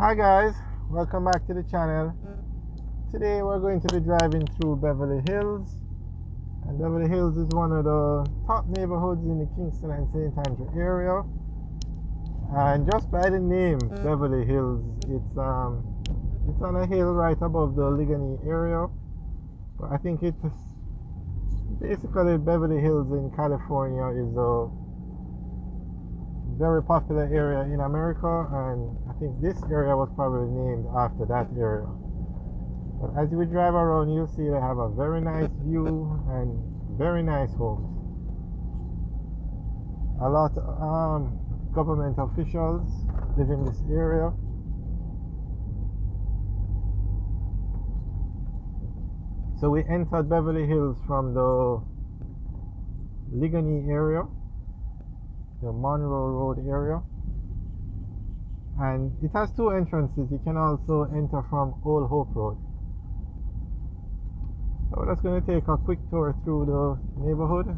Hi guys, welcome back to the channel. Today we're going to be driving through Beverly Hills, and Beverly Hills is one of the top neighborhoods in the Kingston and St. Andrew area. And just by the name Beverly Hills, it's on a hill right above the Ligonier area. But I think it's basically Beverly Hills in California is a very popular area in America, and I think this area was probably named after that area. But as we drive around, you'll see they have a very nice view and very nice homes. A lot of government officials live in this area. So we entered Beverly Hills from the Ligonier area, the Monroe Road area, and it has two entrances. You can also enter from Old Hope Road. So we're just going to take a quick tour through the neighborhood.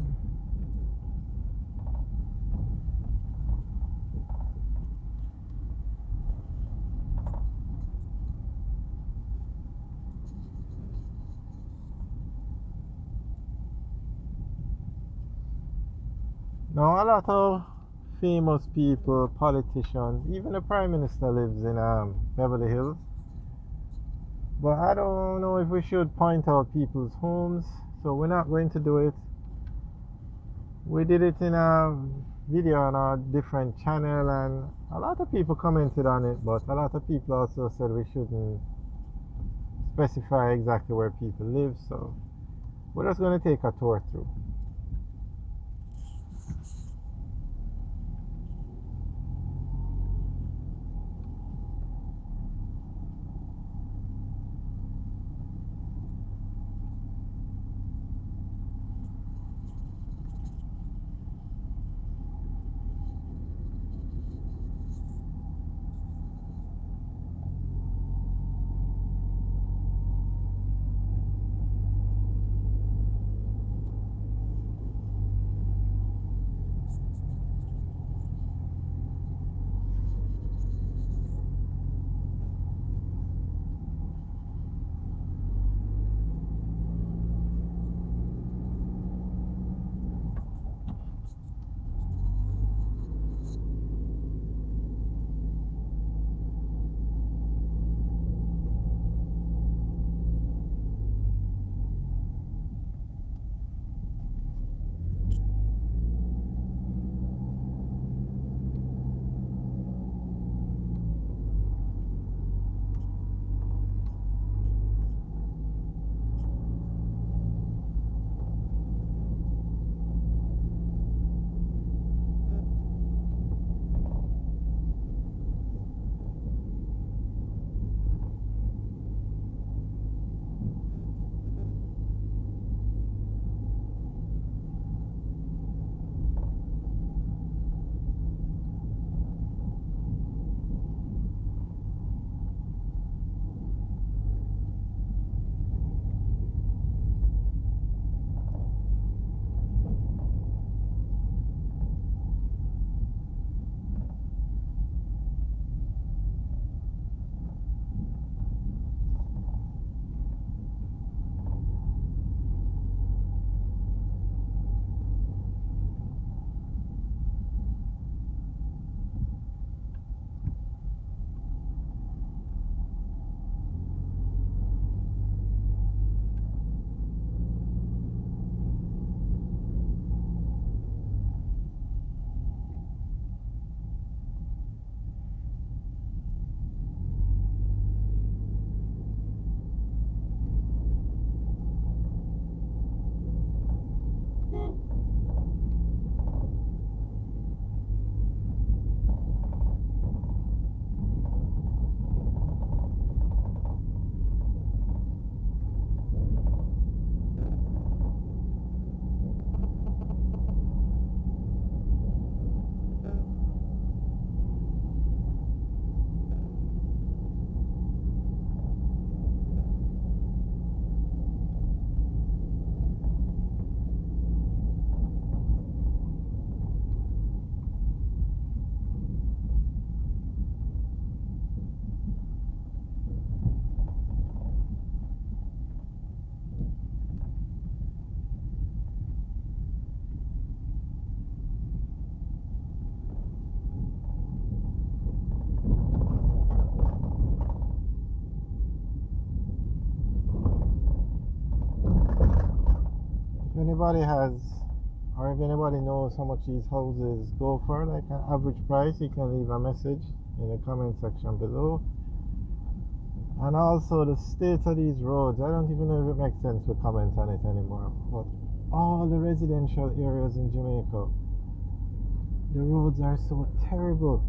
Now, a lot of famous people, politicians, even the Prime Minister lives in Beverly Hills. But I don't know if we should point out people's homes, so we're not going to do it. We did it in a video on a different channel, and a lot of people commented on it, but a lot of people also said we shouldn't specify exactly where people live, so we're just going to take a tour through. anybody has, or if anybody knows how much these houses go for, like an average price, you can leave a message in the comment section below. And also the state of these roads, I don't even know if it makes sense to comment on it anymore, but all the residential areas in Jamaica, the roads are so terrible.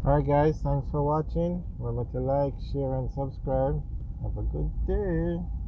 Alright guys, thanks for watching. Remember to like, share and subscribe. Have a good day.